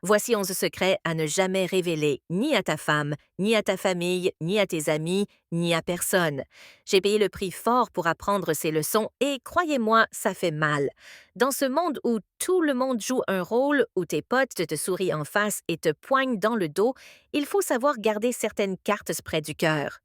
Voici 11 secrets à ne jamais révéler, ni à ta femme, ni à ta famille, ni à tes amis, ni à personne. J'ai payé le prix fort pour apprendre ces leçons et croyez-moi, ça fait mal. Dans ce monde où tout le monde joue un rôle, où tes potes te sourient en face et te poignent dans le dos, il faut savoir garder certaines cartes près du cœur.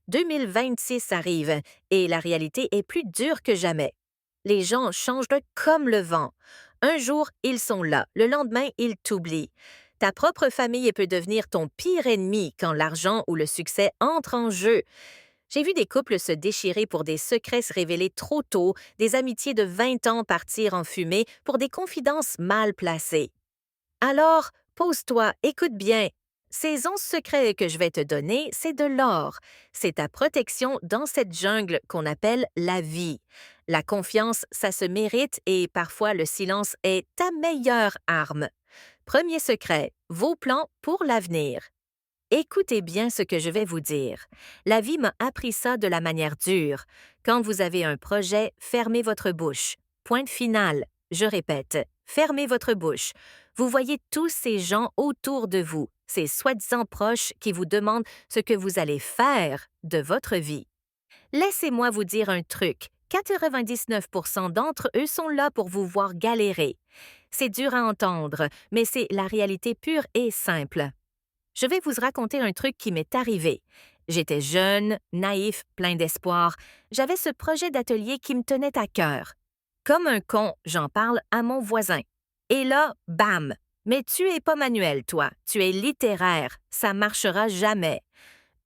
2026 arrive et la réalité est plus dure que jamais. Les gens changent comme le vent. Un jour, ils sont là, le lendemain, ils t'oublient. Ta propre famille peut devenir ton pire ennemi quand l'argent ou le succès entrent en jeu. J'ai vu des couples se déchirer pour des secrets se révéler trop tôt, des amitiés de 20 ans partir en fumée pour des confidences mal placées. Alors, pose-toi, écoute bien. Ces 11 secrets que je vais te donner, c'est de l'or. C'est ta protection dans cette jungle qu'on appelle la vie. La confiance, ça se mérite et parfois le silence est ta meilleure arme. Premier secret, vos plans pour l'avenir. Écoutez bien ce que je vais vous dire. La vie m'a appris ça de la manière dure. Quand vous avez un projet, fermez votre bouche. Point final. Je répète, fermez votre bouche. Vous voyez tous ces gens autour de vous, ces soi-disant proches qui vous demandent ce que vous allez faire de votre vie. Laissez-moi vous dire un truc. 99% d'entre eux sont là pour vous voir galérer. C'est dur à entendre, mais c'est la réalité pure et simple. Je vais vous raconter un truc qui m'est arrivé. J'étais jeune, naïf, plein d'espoir. J'avais ce projet d'atelier qui me tenait à cœur. Comme un con, j'en parle à mon voisin. Et là, bam! Mais tu es pas manuel, toi. Tu es littéraire. Ça marchera jamais.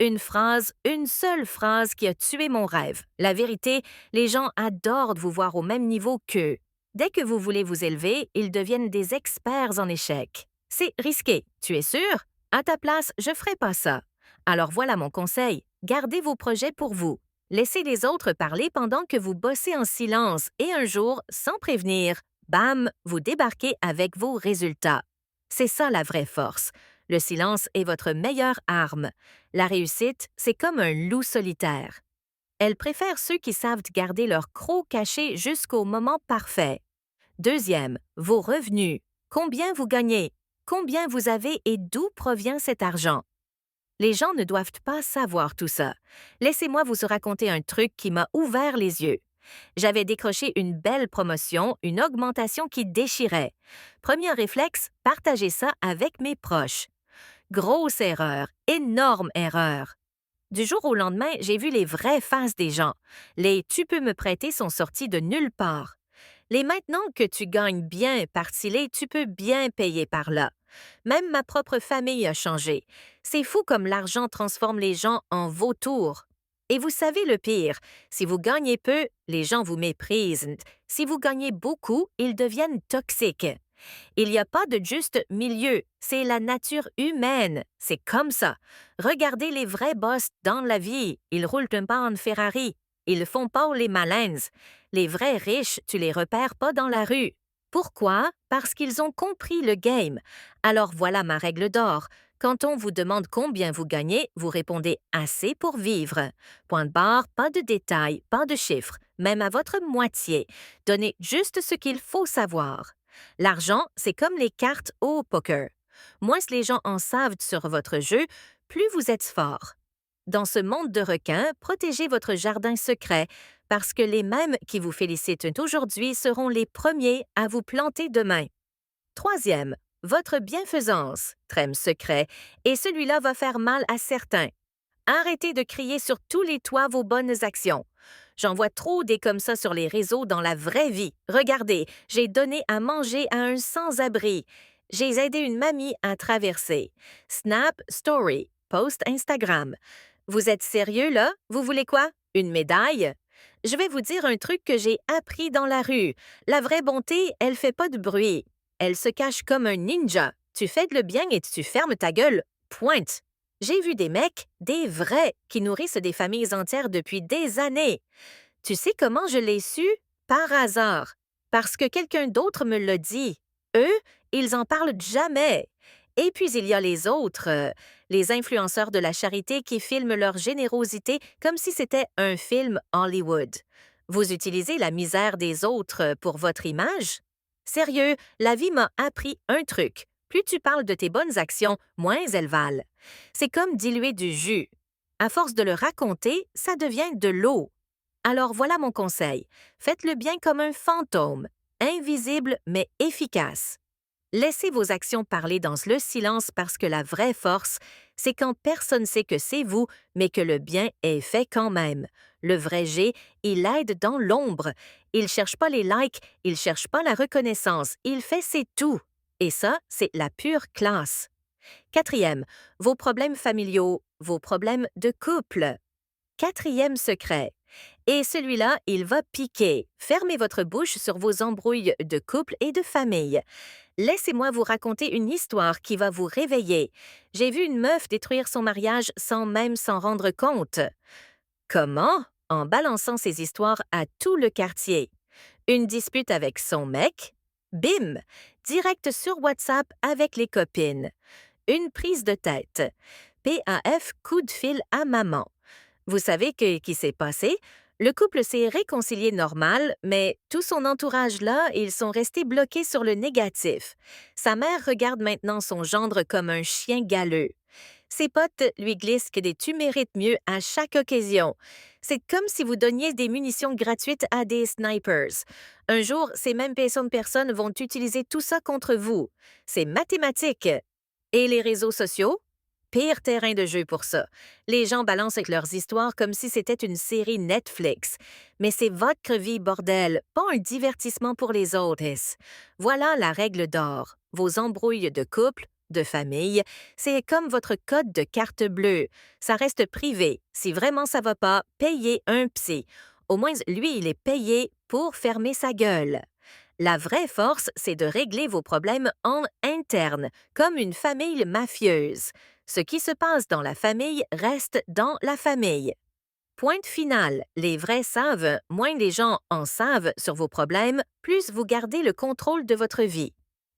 Une phrase, une seule phrase qui a tué mon rêve. La vérité, les gens adorent vous voir au même niveau qu'eux. Dès que vous voulez vous élever, ils deviennent des experts en échecs. C'est risqué, tu es sûr? À ta place, je ferais pas ça. Alors voilà mon conseil, gardez vos projets pour vous. Laissez les autres parler pendant que vous bossez en silence et un jour, sans prévenir, bam, vous débarquez avec vos résultats. C'est ça la vraie force. Le silence est votre meilleure arme. La réussite, c'est comme un loup solitaire. Elle préfère ceux qui savent garder leur croc caché jusqu'au moment parfait. Deuxième, vos revenus. Combien vous gagnez? Combien vous avez et d'où provient cet argent? Les gens ne doivent pas savoir tout ça. Laissez-moi vous raconter un truc qui m'a ouvert les yeux. J'avais décroché une belle promotion, une augmentation qui déchirait. Premier réflexe, partager ça avec mes proches. Grosse erreur, énorme erreur. Du jour au lendemain, j'ai vu les vraies faces des gens. Les tu peux me prêter sont sortis de nulle part. Les maintenant que tu gagnes bien par-ci, tu peux bien payer par là. Même ma propre famille a changé. C'est fou comme l'argent transforme les gens en vautours. Et vous savez le pire, si vous gagnez peu, les gens vous méprisent. Si vous gagnez beaucoup, ils deviennent toxiques. Il n'y a pas de juste milieu, c'est la nature humaine, c'est comme ça. Regardez les vrais boss dans la vie, ils roulent pas en Ferrari, ils font pas les malins. Les vrais riches, tu les repères pas dans la rue. Pourquoi? Parce qu'ils ont compris le game. Alors voilà ma règle d'or. Quand on vous demande combien vous gagnez, vous répondez assez pour vivre. Point de barre, pas de détails, pas de chiffres, même à votre moitié. Donnez juste ce qu'il faut savoir. L'argent, c'est comme les cartes au poker. Moins les gens en savent sur votre jeu, plus vous êtes fort. Dans ce monde de requins, protégez votre jardin secret, parce que les mêmes qui vous félicitent aujourd'hui seront les premiers à vous planter demain. Troisième, votre bienfaisance, trême secret, et celui-là va faire mal à certains. Arrêtez de crier sur tous les toits vos bonnes actions. J'en vois trop des comme ça sur les réseaux dans la vraie vie. Regardez, j'ai donné à manger à un sans-abri. J'ai aidé une mamie à traverser. Snap, story, post Instagram. Vous êtes sérieux là? Vous voulez quoi? Une médaille? Je vais vous dire un truc que j'ai appris dans la rue. La vraie bonté, elle fait pas de bruit. Elle se cache comme un ninja. Tu fais de le bien et tu fermes ta gueule. Pointe. J'ai vu des mecs, des vrais, qui nourrissent des familles entières depuis des années. Tu sais comment je l'ai su? Par hasard. Parce que quelqu'un d'autre me l'a dit. Eux, ils en parlent jamais. Et puis il y a les autres, les influenceurs de la charité qui filment leur générosité comme si c'était un film Hollywood. Vous utilisez la misère des autres pour votre image? Sérieux, la vie m'a appris un truc. Plus tu parles de tes bonnes actions, moins elles valent. C'est comme diluer du jus. À force de le raconter, ça devient de l'eau. Alors voilà mon conseil. Faites le bien comme un fantôme, invisible mais efficace. Laissez vos actions parler dans le silence parce que la vraie force, c'est quand personne sait que c'est vous, mais que le bien est fait quand même. Le vrai G, il aide dans l'ombre. Il cherche pas les likes, il cherche pas la reconnaissance, il fait c'est tout. Et ça, c'est la pure classe. Quatrième, vos problèmes familiaux, vos problèmes de couple. Quatrième secret. Et celui-là, il va piquer. Fermez votre bouche sur vos embrouilles de couple et de famille. Laissez-moi vous raconter une histoire qui va vous réveiller. J'ai vu une meuf détruire son mariage sans même s'en rendre compte. Comment? En balançant ses histoires à tout le quartier. Une dispute avec son mec? Bim! Direct sur WhatsApp avec les copines. Une prise de tête. PAF, coup de fil à maman. Vous savez qui s'est passé? Le couple s'est réconcilié normal, mais tout son entourage-là, ils sont restés bloqués sur le négatif. Sa mère regarde maintenant son gendre comme un chien galeux. Ses potes lui glissent que des tu mérites mieux à chaque occasion. C'est comme si vous donniez des munitions gratuites à des snipers. Un jour, ces mêmes personnes vont utiliser tout ça contre vous. C'est mathématique. Et les réseaux sociaux? Pire terrain de jeu pour ça. Les gens balancent avec leurs histoires comme si c'était une série Netflix. Mais c'est votre vie, bordel, pas un divertissement pour les autres. Voilà la règle d'or. Vos embrouilles de couple, de famille, c'est comme votre code de carte bleue. Ça reste privé. Si vraiment ça va pas, payez un psy. Au moins, lui, il est payé pour fermer sa gueule. La vraie force, c'est de régler vos problèmes en interne, comme une famille mafieuse. Ce qui se passe dans la famille reste dans la famille. Pointe finale, les vrais savent, moins les gens en savent sur vos problèmes, plus vous gardez le contrôle de votre vie.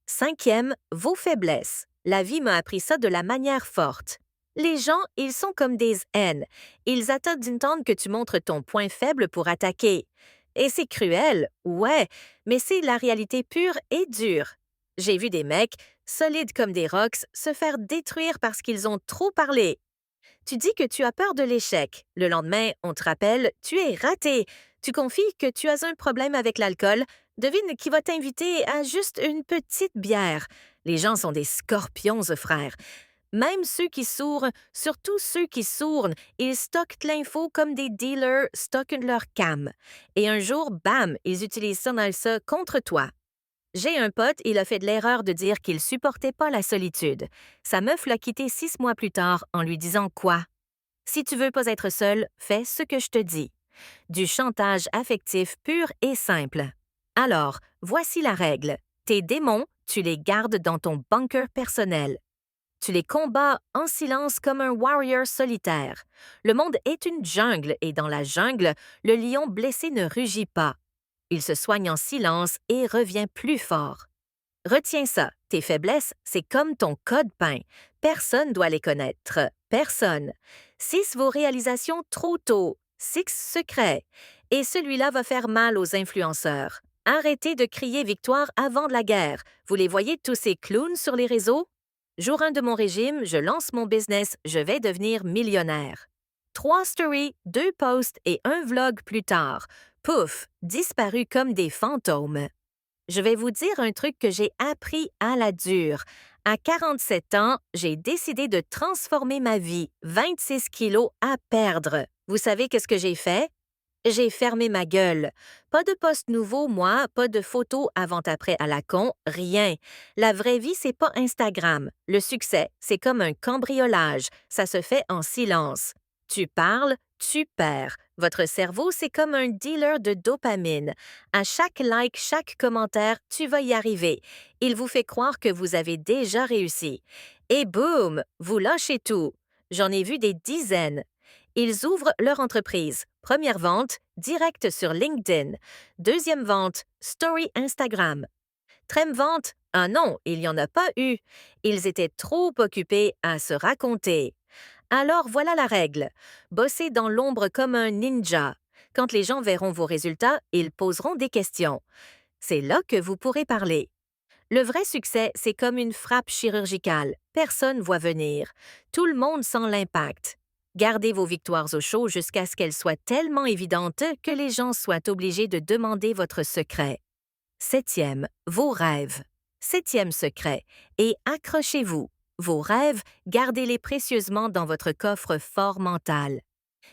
Cinquième, vos faiblesses. La vie m'a appris ça de la manière forte. Les gens, ils sont comme des haines. Ils attendent que tu montres ton point faible pour attaquer. Et c'est cruel, ouais, mais c'est la réalité pure et dure. J'ai vu des mecs, solides comme des rocks, se faire détruire parce qu'ils ont trop parlé. Tu dis que tu as peur de l'échec. Le lendemain, on te rappelle, tu es raté. Tu confies que tu as un problème avec l'alcool. Devine qui va t'inviter à juste une petite bière. Les gens sont des scorpions, frère. Même ceux qui sourent, surtout ceux qui sournent, ils stockent l'info comme des dealers stockent leur cam. Et un jour, bam, ils utilisent ça contre toi. J'ai un pote, il a fait de l'erreur de dire qu'il supportait pas la solitude. Sa meuf l'a quitté 6 mois plus tard en lui disant quoi? Si tu veux pas être seul, fais ce que je te dis. Du chantage affectif pur et simple. Alors, voici la règle. Tes démons, tu les gardes dans ton bunker personnel. Tu les combats en silence comme un warrior solitaire. Le monde est une jungle et dans la jungle, le lion blessé ne rugit pas. Il se soigne en silence et revient plus fort. Retiens ça, tes faiblesses, c'est comme ton code PIN. Personne doit les connaître. Personne. 6 vos réalisations trop tôt. 6 secrets. Et celui-là va faire mal aux influenceurs. Arrêtez de crier victoire avant de la guerre. Vous les voyez tous ces clowns sur les réseaux? Jour 1 de mon régime, je lance mon business, je vais devenir millionnaire. 3 stories, 2 posts et un vlog plus tard. Pouf, disparu comme des fantômes. Je vais vous dire un truc que j'ai appris à la dure. À 47 ans, j'ai décidé de transformer ma vie. 26 kilos à perdre. Vous savez qu'est-ce que j'ai fait? J'ai fermé ma gueule. Pas de post nouveau, moi, pas de photos avant-après à la con, rien. La vraie vie, c'est pas Instagram. Le succès, c'est comme un cambriolage. Ça se fait en silence. Tu parles, tu perds. Votre cerveau, c'est comme un dealer de dopamine. À chaque like, chaque commentaire, tu vas y arriver. Il vous fait croire que vous avez déjà réussi. Et boum, vous lâchez tout. J'en ai vu des dizaines. Ils ouvrent leur entreprise. Première vente, direct sur LinkedIn. Deuxième vente, story Instagram. Troisième vente, ah non, il n'y en a pas eu. Ils étaient trop occupés à se raconter. Alors voilà la règle. Bossez dans l'ombre comme un ninja. Quand les gens verront vos résultats, ils poseront des questions. C'est là que vous pourrez parler. Le vrai succès, c'est comme une frappe chirurgicale. Personne voit venir. Tout le monde sent l'impact. Gardez vos victoires au chaud jusqu'à ce qu'elles soient tellement évidentes que les gens soient obligés de demander votre secret. Septième, vos rêves. Septième secret. Et accrochez-vous. Vos rêves, gardez-les précieusement dans votre coffre fort mental.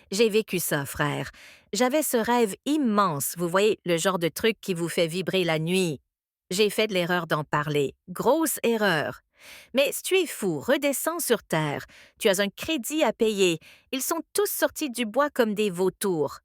J'ai vécu ça, frère. J'avais ce rêve immense, vous voyez, le genre de truc qui vous fait vibrer la nuit. J'ai fait de l'erreur d'en parler. Grosse erreur. Mais si tu es fou, redescends sur terre. Tu as un crédit à payer. Ils sont tous sortis du bois comme des vautours.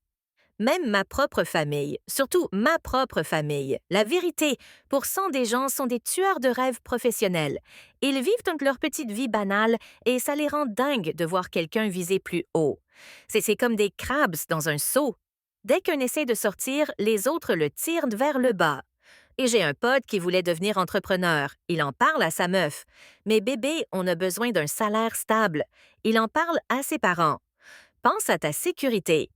Même ma propre famille, surtout ma propre famille. La vérité, pour cent des gens sont des tueurs de rêves professionnels. Ils vivent donc leur petite vie banale et ça les rend dingues de voir quelqu'un viser plus haut. C'est comme des crabes dans un seau. Dès qu'un essaie de sortir, les autres le tirent vers le bas. Et j'ai un pote qui voulait devenir entrepreneur. Il en parle à sa meuf. Mais bébé, on a besoin d'un salaire stable. Il en parle à ses parents. Pense à ta sécurité.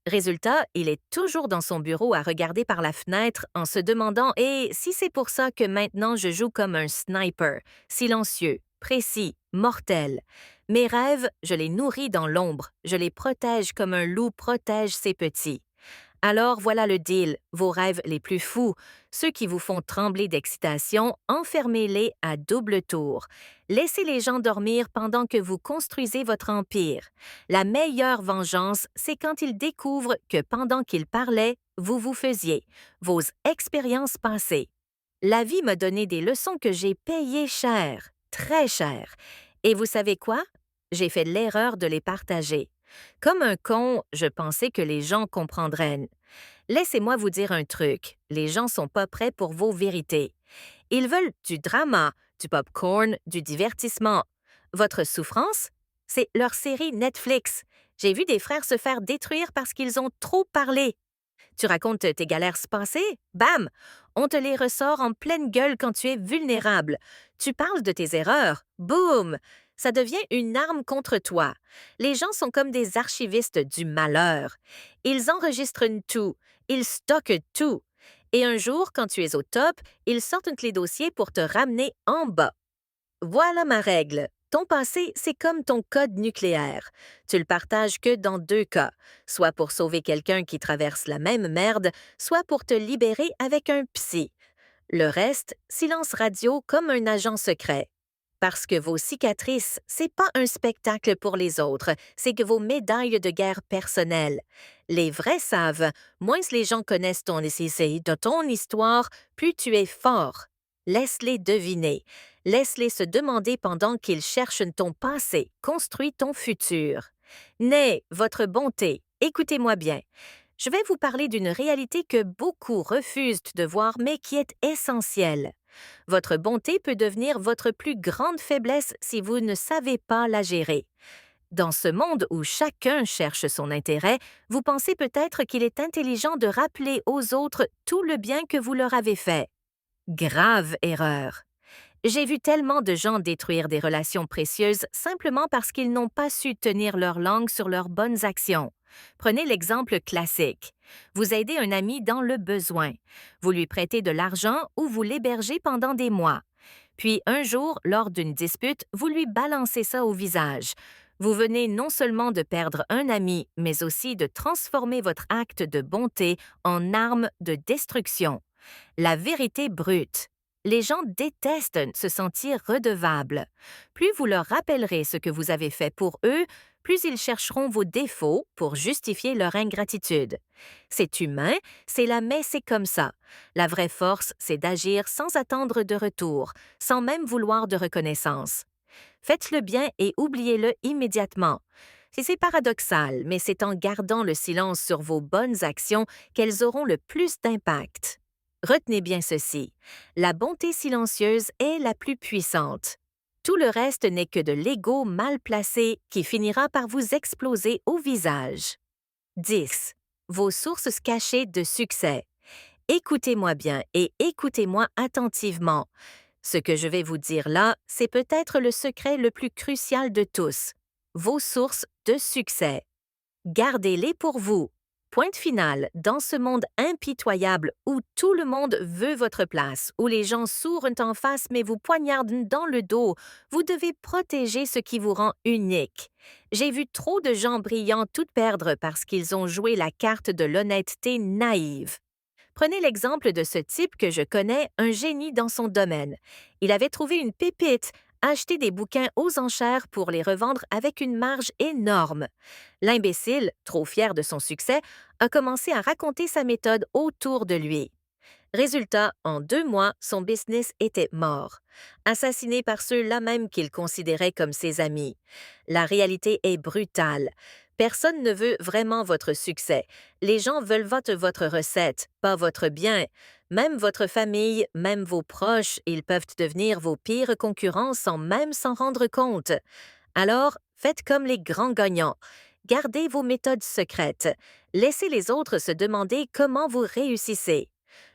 Résultat, il est toujours dans son bureau à regarder par la fenêtre en se demandant Et si c'est pour ça que maintenant je joue comme un sniper, silencieux, précis, mortel. Mes rêves, je les nourris dans l'ombre, je les protège comme un loup protège ses petits. Alors voilà le deal, vos rêves les plus fous, ceux qui vous font trembler d'excitation, enfermez-les à double tour. Laissez les gens dormir pendant que vous construisez votre empire. La meilleure vengeance, c'est quand ils découvrent que pendant qu'ils parlaient, vous vous faisiez, vos expériences passées. La vie m'a donné des leçons que j'ai payées cher, très cher. Et vous savez quoi? J'ai fait l'erreur de les partager. Comme un con, je pensais que les gens comprendraient. Laissez-moi vous dire un truc, les gens sont pas prêts pour vos vérités. Ils veulent du drama, du popcorn, du divertissement. Votre souffrance? C'est leur série Netflix. J'ai vu des frères se faire détruire parce qu'ils ont trop parlé. Tu racontes tes galères passées? Bam! On te les ressort en pleine gueule quand tu es vulnérable. Tu parles de tes erreurs. Boum! Ça devient une arme contre toi. Les gens sont comme des archivistes du malheur. Ils enregistrent tout. Ils stockent tout. Et un jour, quand tu es au top, ils sortent les dossiers pour te ramener en bas. Voilà ma règle. Ton passé, c'est comme ton code nucléaire. Tu le partages que dans deux cas, soit pour sauver quelqu'un qui traverse la même merde, soit pour te libérer avec un psy. Le reste, silence radio comme un agent secret. Parce que vos cicatrices, c'est pas un spectacle pour les autres, c'est que vos médailles de guerre personnelles. Les vrais savent, moins les gens connaissent ton essai de ton histoire, plus tu es fort. Laisse-les deviner. Laisse-les se demander pendant qu'ils cherchent ton passé, construis ton futur. N'aie votre bonté. Écoutez-moi bien. Je vais vous parler d'une réalité que beaucoup refusent de voir mais qui est essentielle. Votre bonté peut devenir votre plus grande faiblesse si vous ne savez pas la gérer. Dans ce monde où chacun cherche son intérêt, vous pensez peut-être qu'il est intelligent de rappeler aux autres tout le bien que vous leur avez fait. Grave erreur. J'ai vu tellement de gens détruire des relations précieuses simplement parce qu'ils n'ont pas su tenir leur langue sur leurs bonnes actions. Prenez l'exemple classique. Vous aidez un ami dans le besoin. Vous lui prêtez de l'argent ou vous l'hébergez pendant des mois. Puis un jour, lors d'une dispute, vous lui balancez ça au visage. Vous venez non seulement de perdre un ami, mais aussi de transformer votre acte de bonté en arme de destruction. La vérité brute. Les gens détestent se sentir redevables. Plus vous leur rappellerez ce que vous avez fait pour eux, plus ils chercheront vos défauts pour justifier leur ingratitude. C'est humain, mais c'est comme ça. La vraie force, c'est d'agir sans attendre de retour, sans même vouloir de reconnaissance. Faites le bien et oubliez-le immédiatement. C'est paradoxal, mais c'est en gardant le silence sur vos bonnes actions qu'elles auront le plus d'impact. Retenez bien ceci, la bonté silencieuse est la plus puissante. Tout le reste n'est que de l'ego mal placé qui finira par vous exploser au visage. 10. Vos sources cachées de succès. Écoutez-moi bien et écoutez-moi attentivement. Ce que je vais vous dire là, c'est peut-être le secret le plus crucial de tous. Vos sources de succès. Gardez-les pour vous. Point final, dans ce monde impitoyable où tout le monde veut votre place, où les gens sourient en face mais vous poignardent dans le dos, vous devez protéger ce qui vous rend unique. J'ai vu trop de gens brillants tout perdre parce qu'ils ont joué la carte de l'honnêteté naïve. Prenez l'exemple de ce type que je connais, un génie dans son domaine. Il avait trouvé une pépite, acheté des bouquins aux enchères pour les revendre avec une marge énorme. L'imbécile, trop fier de son succès, a commencé à raconter sa méthode autour de lui. Résultat, en 2 mois, son business était mort, assassiné par ceux-là même qu'il considérait comme ses amis. La réalité est brutale. Personne ne veut vraiment votre succès. Les gens veulent votre recette, pas votre bien. Même votre famille, même vos proches, ils peuvent devenir vos pires concurrents sans même s'en rendre compte. Alors, faites comme les grands gagnants. Gardez vos méthodes secrètes. Laissez les autres se demander comment vous réussissez.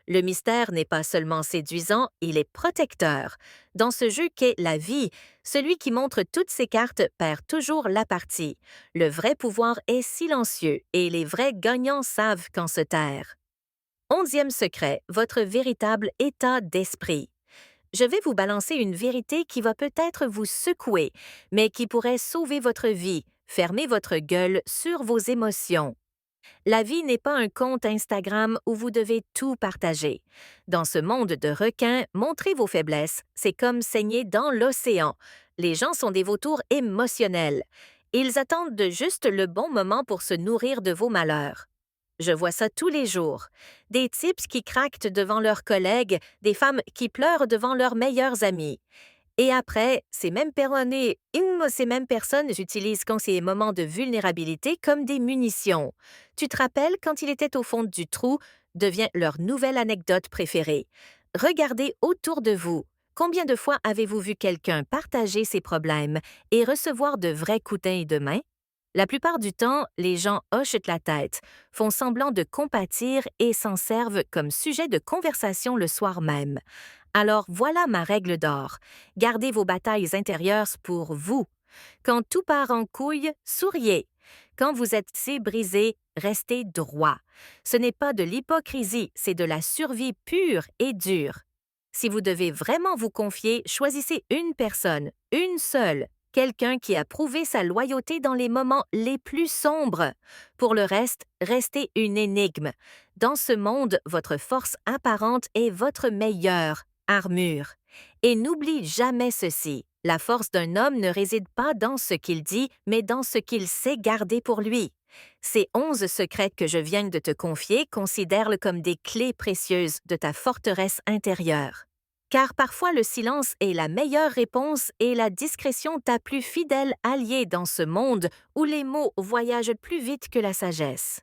Le mystère n'est pas seulement séduisant, il est protecteur. Dans ce jeu qu'est la vie, celui qui montre toutes ses cartes perd toujours la partie. Le vrai pouvoir est silencieux et les vrais gagnants savent quand se taire. 11e secret, votre véritable état d'esprit. Je vais vous balancer une vérité qui va peut-être vous secouer, mais qui pourrait sauver votre vie, fermer votre gueule sur vos émotions. La vie n'est pas un compte Instagram où vous devez tout partager. Dans ce monde de requins, montrer vos faiblesses, c'est comme saigner dans l'océan. Les gens sont des vautours émotionnels. Ils attendent de juste le bon moment pour se nourrir de vos malheurs. Je vois ça tous les jours. Des types qui craquent devant leurs collègues, des femmes qui pleurent devant leurs meilleurs amis. Et après, ces mêmes personnes utilisent quand ces moments de vulnérabilité comme des munitions. Tu te rappelles quand il était au fond du trou, devient leur nouvelle anecdote préférée. Regardez autour de vous. Combien de fois avez-vous vu quelqu'un partager ses problèmes et recevoir de vrais coups de main? La plupart du temps, les gens hochent la tête, font semblant de compatir et s'en servent comme sujet de conversation le soir même. Alors voilà ma règle d'or. Gardez vos batailles intérieures pour vous. Quand tout part en couille, souriez. Quand vous êtes si brisé, restez droit. Ce n'est pas de l'hypocrisie, c'est de la survie pure et dure. Si vous devez vraiment vous confier, choisissez une personne, une seule, quelqu'un qui a prouvé sa loyauté dans les moments les plus sombres. Pour le reste, restez une énigme. Dans ce monde, votre force apparente est votre meilleure armure. Et n'oublie jamais ceci. La force d'un homme ne réside pas dans ce qu'il dit, mais dans ce qu'il sait garder pour lui. Ces 11 secrets que je viens de te confier, considère-les comme des clés précieuses de ta forteresse intérieure. Car parfois le silence est la meilleure réponse et la discrétion ta plus fidèle alliée dans ce monde où les mots voyagent plus vite que la sagesse.